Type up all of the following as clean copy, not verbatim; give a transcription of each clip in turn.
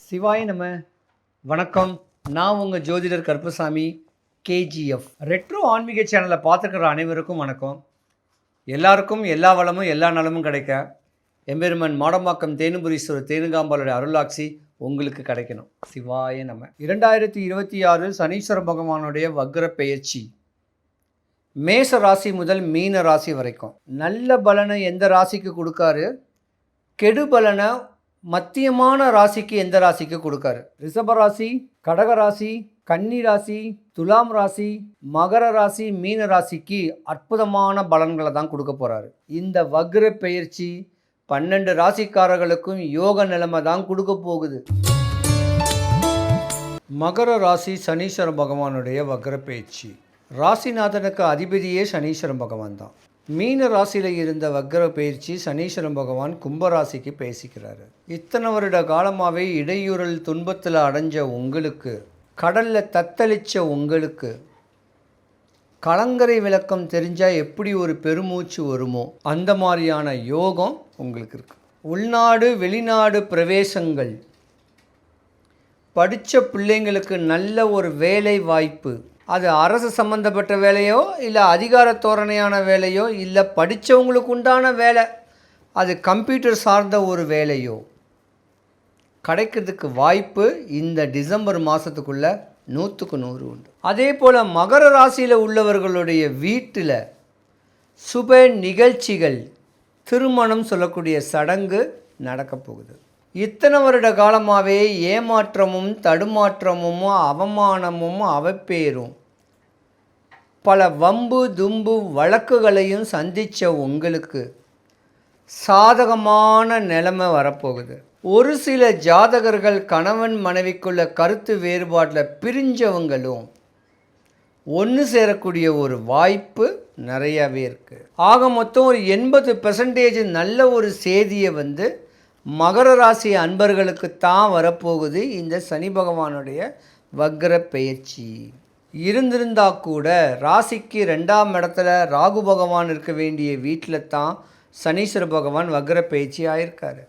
சிவாய நம. வணக்கம். நான் உங்கள் ஜோதிடர் கருப்பசாமி, கேஜிஎஃப். ரெட்ரோ ஆன்மீக சேனலை பார்த்துக்கிற அனைவருக்கும் வணக்கம். எல்லாருக்கும் எல்லா வளமும் எல்லா நலமும் கிடைக்க எம்பெருமன் மாடம்பாக்கம் தேனுபுரீஸ்வரர் தேனுகாம்பாளுடைய அருளாட்சி உங்களுக்கு கிடைக்கணும். சிவாய நம. 2026 சனீஸ்வர பகவானுடைய வக்ர பெயர்ச்சி மேச ராசி முதல் மீன ராசி வரைக்கும் நல்ல பலனை எந்த ராசிக்கு கொடுக்காரு, கெடு பலனை மத்தியமான ராசிக்கு எந்த ராசிக்கு கொடுக்காரு. ரிஷப ராசி, கடக ராசி, கன்னி ராசி, துலாம் ராசி, மகர ராசி, மீன ராசிக்கு அற்புதமான பலன்களை தான் கொடுக்க போகிறாரு. இந்த வக்ர பெயர்ச்சி 12 ராசிக்காரர்களுக்கும் யோக நிலைமை தான் கொடுக்க போகுது. மகர ராசி சனீஸ்வர பகவானுடைய வக்ர பெயர்ச்சி. ராசிநாதனுக்கு அதிபதியே சனீஸ்வர பகவான் தான். மீன ராசியில் இருந்த வக்ர பயிற்சி சனீஸ்வரன் பகவான் கும்பராசிக்கு பேசிக்கிறாரு. இத்தனை வருட காலமாகவே இடையூறல் துன்பத்தில் அடைஞ்ச உங்களுக்கு, கடலில் தத்தளித்த உங்களுக்கு, கலங்கரை விளக்கம் தெரிஞ்சால் எப்படி ஒரு பெருமூச்சு வருமோ அந்த மாதிரியான யோகம் உங்களுக்கு இருக்குது. உள்நாடு வெளிநாடு பிரவேசங்கள், படித்த பிள்ளைங்களுக்கு நல்ல ஒரு வேலை வாய்ப்பு, அது அரசு சம்மந்தப்பட்ட வேலையோ இல்லை அதிகார தோரணையான வேலையோ இல்லை படித்தவங்களுக்கு உண்டான வேலை, அது கம்ப்யூட்டர் சார்ந்த ஒரு வேலையோ கிடைக்கிறதுக்கு வாய்ப்பு இந்த டிசம்பர் மாதத்துக்குள்ளே 100க்கு 100 உண்டு. அதே போல் மகர ராசியில் உள்ளவர்களுடைய வீட்டில் சுப நிகழ்ச்சிகள், திருமணம் சொல்லக்கூடிய சடங்கு நடக்க போகுது. இத்தனை வருட காலமாகவே ஏமாற்றமும் தடுமாற்றமும் அவமானமும் அவப்பேரும் பல வம்பு தும்பு வழக்குகளையும் சந்தித்த உங்களுக்கு சாதகமான நிலைமை வரப்போகுது. ஒரு சில ஜாதகர்கள் கணவன் மனைவிக்குள்ள கருத்து வேறுபாட்டில் பிரிஞ்சவங்களும் ஒன்று சேரக்கூடிய ஒரு வாய்ப்பு நிறையாவே இருக்குது. ஆக மொத்தம் ஒரு 80% நல்ல ஒரு செய்தியை மகர ராசி அன்பர்களுக்கு தான் வரப்போகுது இந்த சனி பகவானுடைய வக்ர பெயர்ச்சி. இருந்திருந்தால் கூட ராசிக்கு 2ஆம் இடத்துல ராகு பகவான் இருக்க வேண்டிய வீட்டில் தான் சனீஸ்வர பகவான் வக்ர பெயர்ச்சி ஆயிருக்காரு.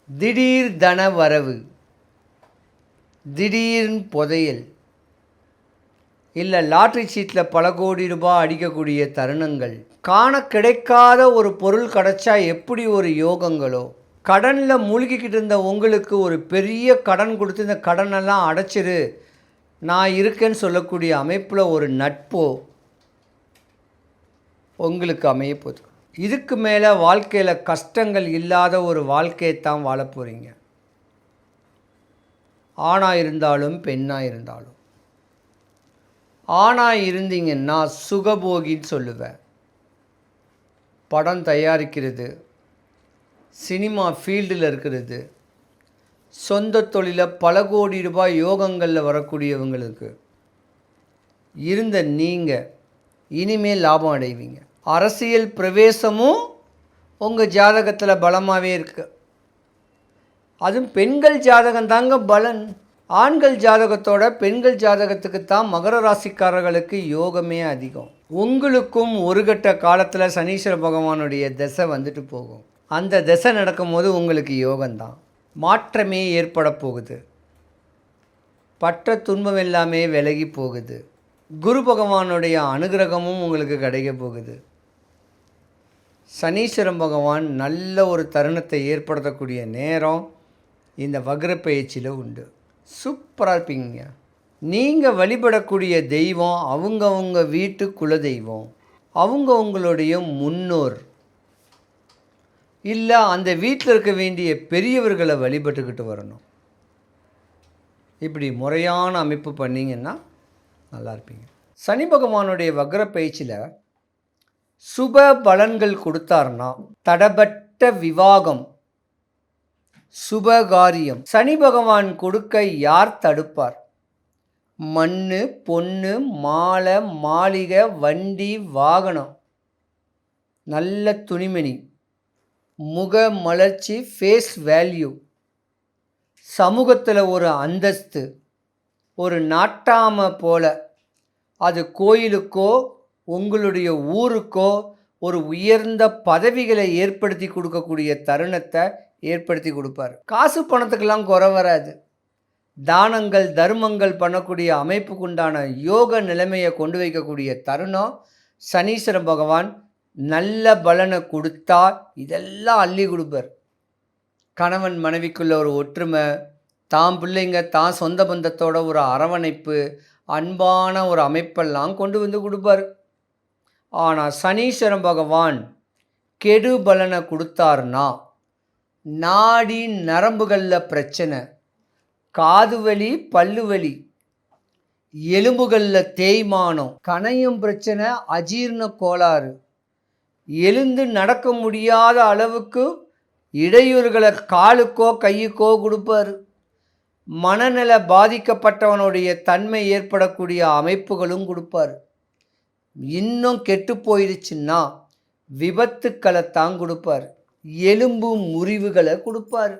திடீர் தன வரவு, திடீர்னு புதையல், இல்லை லாட்ரி சீட்டில் பல கோடி ரூபாய் அடிக்கக்கூடிய தருணங்கள், காண கிடைக்காத ஒரு பொருள் கிடைச்சா எப்படி ஒரு யோகங்களோ, கடனில் மூழ்கிக்கிட்டு இருந்த உங்களுக்கு ஒரு பெரிய கடன் கொடுத்து இந்த கடனெல்லாம் அடைச்சிரு நான் இருக்கேன்னு சொல்லக்கூடிய அமைப்பில் ஒரு நட்போ உங்களுக்கு அமைய போகுது. இதுக்கு மேலே வாழ்க்கையில் கஷ்டங்கள் இல்லாத ஒரு வாழ்க்கையை தான் வாழ போகிறீங்க. ஆணாக இருந்தாலும் பெண்ணாக இருந்தாலும். ஆணாக இருந்தீங்கன்னா சுகபோகின்னு சொல்லுவேன். படம் தயாரிக்கிறது, சினிமா ஃபீல்டில் இருக்கிறது, சொந்த தொழிலில் பல கோடி ரூபாய் யோகங்களில் வரக்கூடியவங்களுக்கு இருந்த நீங்கள் இனிமேல் லாபம் அடைவீங்க. அரசியல் பிரவேசமும் உங்கள் ஜாதகத்தில் பலமாகவே இருக்குது. அதுவும் பெண்கள் ஜாதகம் தாங்க பலன். ஆண்கள் ஜாதகத்தோட பெண்கள் ஜாதகத்துக்கு தான் மகர ராசிக்காரர்களுக்கு யோகமே அதிகம். உங்களுக்கும் ஒரு கட்ட காலத்தில் சனீஸ்வர பகவானுடைய திசை வந்துட்டு போகும். அந்த திசை நடக்கும்போது உங்களுக்கு யோகம்தான். மாற்றமே ஏற்பட போகுது. பற்ற துன்பம் எல்லாமே விலகி போகுது. குரு பகவானுடைய அனுகிரகமும் உங்களுக்கு கிடைக்க போகுது. சனீஸ்வரன் பகவான் நல்ல ஒரு தருணத்தை ஏற்படுத்தக்கூடிய நேரம் இந்த வக்ர பெயர்ச்சியில் உண்டு. சூப்பராக இருப்பீங்க. நீங்கள் வழிபடக்கூடிய தெய்வம் அவங்கவுங்க வீட்டு குலதெய்வம், அவங்களுடைய முன்னோர், இல்லை அந்த வீட்டில் இருக்க வேண்டிய பெரியவர்களை வழிபட்டுக்கிட்டு வரணும். இப்படி முறையான அமைப்பு பண்ணிங்கன்னா நல்லா இருப்பீங்க. சனி பகவானுடைய வக்ர பயிற்சியில் சுப பலன்கள் கொடுத்தாருன்னா தடபட்ட விவாகம், சுபகாரியம் சனி பகவான் கொடுக்க யார் தடுப்பார்? மண்ணு, பொண்ணு, மாலை, மாளிகை, வண்டி, வாகனம், நல்ல துணிமணி, முக மலர்ச்சி, ஃபேஸ் வேல்யூ, சமூகத்தில் ஒரு அந்தஸ்து, ஒரு நாட்டாமை போல, அது கோயிலுக்கோ உங்களுடைய ஊருக்கோ ஒரு உயர்ந்த பதவிகளை ஏற்படுத்தி கொடுக்கக்கூடிய தருணத்தை ஏற்படுத்தி கொடுப்பார். காசு பணத்துக்கெல்லாம் குறை வராது. தானங்கள் தர்மங்கள் பண்ணக்கூடிய அமைப்புக்குண்டான யோக நிலைமையை கொண்டு வைக்கக்கூடிய தருணம் சனீஸ்வர பகவான் நல்ல பலனை கொடுத்தா இதெல்லாம் அள்ளி கொடுப்பார். கணவன் மனைவிக்குள்ள ஒரு ஒற்றுமை, தான் பிள்ளைங்க தான் சொந்த பந்தத்தோட ஒரு அரவணைப்பு, அன்பான ஒரு அமைப்பெல்லாம் கொண்டு வந்து கொடுப்பார். ஆனால் சனீஸ்வர பகவான் கெடு பலனை கொடுத்தாருன்னா நாடி நரம்புகளில் பிரச்சனை, காது வலி, பல்லு வலி, எலும்புகளில் தேய்மானம், கணையும் பிரச்சனை, அஜீரண கோளாறு, எழுந்து நடக்க முடியாத அளவுக்கு இடையூறுகளை காலுக்கோ கையுக்கோ கொடுப்பார். மனநல பாதிக்கப்பட்டவனுடைய தன்மை ஏற்படக்கூடிய அமைப்புகளும் கொடுப்பார். இன்னும் கெட்டு போயிடுச்சுன்னா விபத்துக்களைத்தான் கொடுப்பார். எலும்பு முறிவுகளை கொடுப்பார்.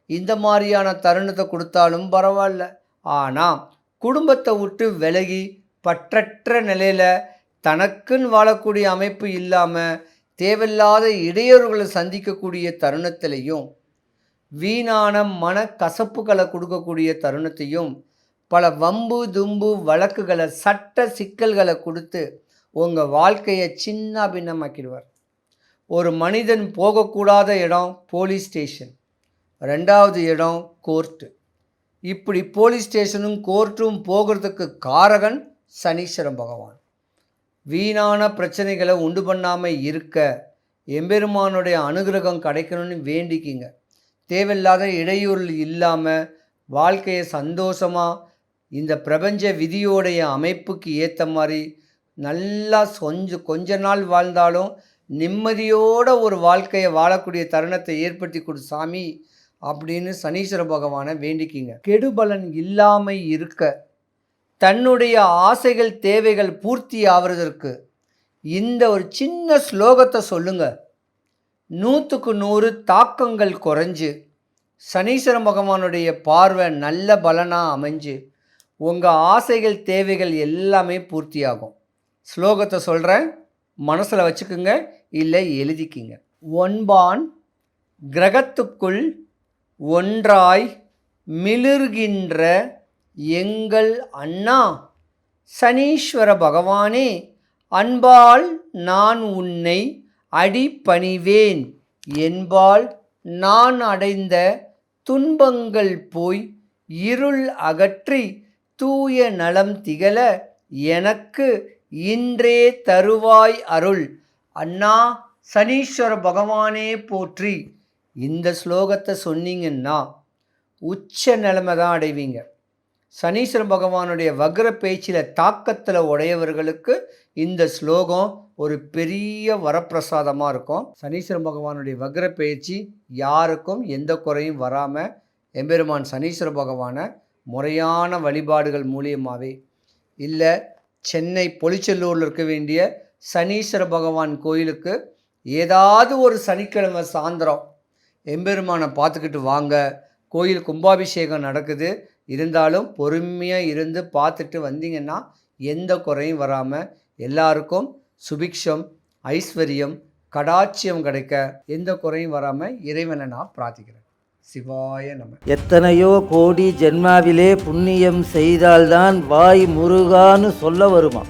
இந்த மாதிரியான தருணத்தை கொடுத்தாலும் பரவாயில்ல. ஆனால் குடும்பத்தை விட்டு விலகி பற்றற்ற நிலையில் தனக்குன்னு வாழக்கூடிய அமைப்பு இல்லாமல் தேவையில்லாத இடையூறுகளை சந்திக்கக்கூடிய தருணத்திலையும் வீணான மன கசப்புகளை கொடுக்கக்கூடிய தருணத்தையும் பல வம்பு தும்பு வழக்குகளை சட்ட சிக்கல்களை கொடுத்து உங்கள் வாழ்க்கையை சின்ன பின்னமாக்கிடுவார். ஒரு மனிதன் போகக்கூடாத இடம் போலீஸ் ஸ்டேஷன், ரெண்டாவது இடம் கோர்ட்டு. இப்படி போலீஸ் ஸ்டேஷனும் கோர்ட்டும் போகிறதுக்கு காரகன் சனீஸ்வர பகவான். வீணான பிரச்சனைகளை உண்டு பண்ணாமல் இருக்க எம்பெருமானுடைய அனுகிரகம் கிடைக்கணும்னு வேண்டிக்கிங்க. தேவையில்லாத இடையூறு இல்லாமல் வாழ்க்கையை சந்தோஷமாக இந்த பிரபஞ்ச விதியோடைய அமைப்புக்கு ஏற்ற மாதிரி நல்லா கொஞ்ச நாள் வாழ்ந்தாலும் நிம்மதியோட ஒரு வாழ்க்கையை வாழக்கூடிய தருணத்தை ஏற்படுத்தி கொடு சாமி அப்படின்னு சனீஸ்வர பகவானை வேண்டிக்கிங்க. கெடுபலன் இல்லாமல் இருக்க தன்னுடைய ஆசைகள் தேவைகள் பூர்த்தி ஆகிறதற்கு இந்த ஒரு சின்ன ஸ்லோகத்தை சொல்லுங்க. 100க்கு 100 தாக்கங்கள் குறைஞ்சு சனீஸ்வர பகவானுடைய பார்வை நல்ல பலனாக அமைஞ்சு உங்கள் ஆசைகள் தேவைகள் எல்லாமே பூர்த்தியாகும். ஸ்லோகத்தை சொல்கிறேன், மனசில் வச்சுக்குங்க, இல்லை எழுதிக்கிங்க. ஒன்பான் கிரகத்துக்குள் ஒன்றாய் மிளிர்கின்ற எங்கள் அண்ணா சனீஸ்வர பகவானே, அன்பால் நான் உன்னை அடிபணிவேன். என்பால் நான் அடைந்த துன்பங்கள் போய் இருள் அகற்றி தூய நலம் திகழ எனக்கு இன்றே தருவாய் அருள். அண்ணா சனீஸ்வர பகவானே போற்றி. இந்த ஸ்லோகத்தை சொன்னீங்கன்னா உச்ச நிலைமை தான் அடைவீங்க. சனீஸ்வர பகவானுடைய வக்ர பேச்சில் தாக்கத்தில் உடையவர்களுக்கு இந்த ஸ்லோகம் ஒரு பெரிய வரப்பிரசாதமாக இருக்கும். சனீஸ்வர பகவானுடைய வக்ர பயிற்சி யாருக்கும் எந்த குறையும் வராமல் எம்பெருமான் சனீஸ்வர பகவானை முறையான வழிபாடுகள் மூலியமாகவே, இல்லை சென்னை பொலிச்செல்லூரில் இருக்க வேண்டிய சனீஸ்வர பகவான் கோயிலுக்கு ஏதாவது ஒரு சனிக்கிழமை சாயந்தரம் எம்பெருமானை பார்த்துக்கிட்டு வாங்க. கோயில் கும்பாபிஷேகம் நடக்குது, இருந்தாலும் பொறுமையாக இருந்து பார்த்துட்டு வந்தீங்கன்னா எந்த குறையும் வராமல் எல்லாருக்கும் சுபிக்ஷம் ஐஸ்வர்யம் கடாட்சியம் கிடைக்க எந்த குறையும் வராமல் இறைவனை நான் பிரார்த்திக்கிறேன். சிவாய நம. எத்தனையோ கோடி ஜென்மாவிலே புண்ணியம் செய்தால்தான் வாய் முருகான்னு சொல்ல வருமா?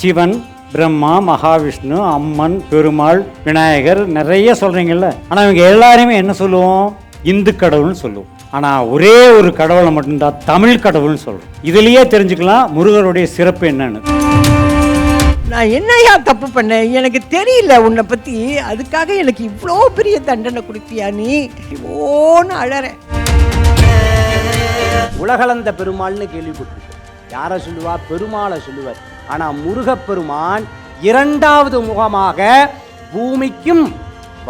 சிவன், பிரம்மா, மகாவிஷ்ணு, அம்மன், பெருமாள், விநாயகர் நிறைய சொல்கிறீங்கல்ல. ஆனால் இவங்க எல்லாருமே என்ன சொல்லுவோம்? இந்து கடவுள்னு சொல்லுவோம். ஆனால் ஒரே ஒரு கடவுளை மட்டும்தான் தமிழ் கடவுள்னு சொல்கிறோம். இதுலேயே தெரிஞ்சுக்கலாம் முருகருடைய சிறப்பு என்னன்னு. நான் என்னையா தப்பு பண்ணேன்? எனக்கு தெரியல உன்னை பற்றி, அதுக்காக எனக்கு இவ்வளோ பெரிய தண்டனை கொடுத்தியா நீ? ஓன்னு அழறேன். உலகளந்த பெருமாள்னு கேள்விப்பட்டிருக்கேன். யாரை சொல்லுவா? பெருமாளை சொல்லுவார். ஆனால் முருகப்பெருமான் இரண்டாவது முகமாக பூமிக்கும்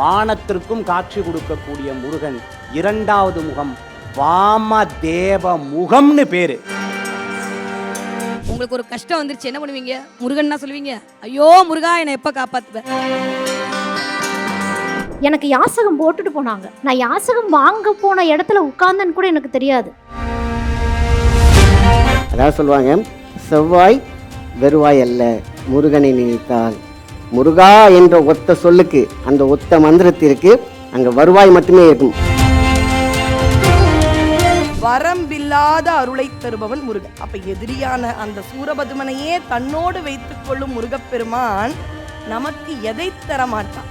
வானத்திற்கும் காட்சி கொடுக்கக்கூடிய முருகன் இரண்டாவது முகம் வாமதேவ முகம்னு பேரு. உங்களுக்கு ஒரு கஷ்டம் வந்துருச்சு, என்ன பண்ணுவீங்க? முருகன்னா சொல்லுவீங்க, ஐயோ முருகா என்னை எப்போ காப்பாத்துவ? எனக்கு யாசகம் போட்டுட்டு போனாங்க. நான் யாசகம் வாங்க போன இடத்துல உட்கார்ந்தன்னு கூட எனக்கு தெரியாது. அதாவது சொல்லுவாங்க, செவ்வாய் வெறுவாய் அல்ல, முருகனை நினைத்தால், முருகா என்ற ஒத்த சொல்லுக்கு, அந்த ஒத்த மந்திரத்திற்கு அங்கே வருவாய் மட்டுமே இருக்கும். வரம்பில்லாத அருளை தருபவன் முருகன். அப்ப எதிரியான அந்த சூரபதுமனையே தன்னோடு வைத்துக் கொள்ளும் முருகப்பெருமான் நமக்கு எதை தர மாட்டான்?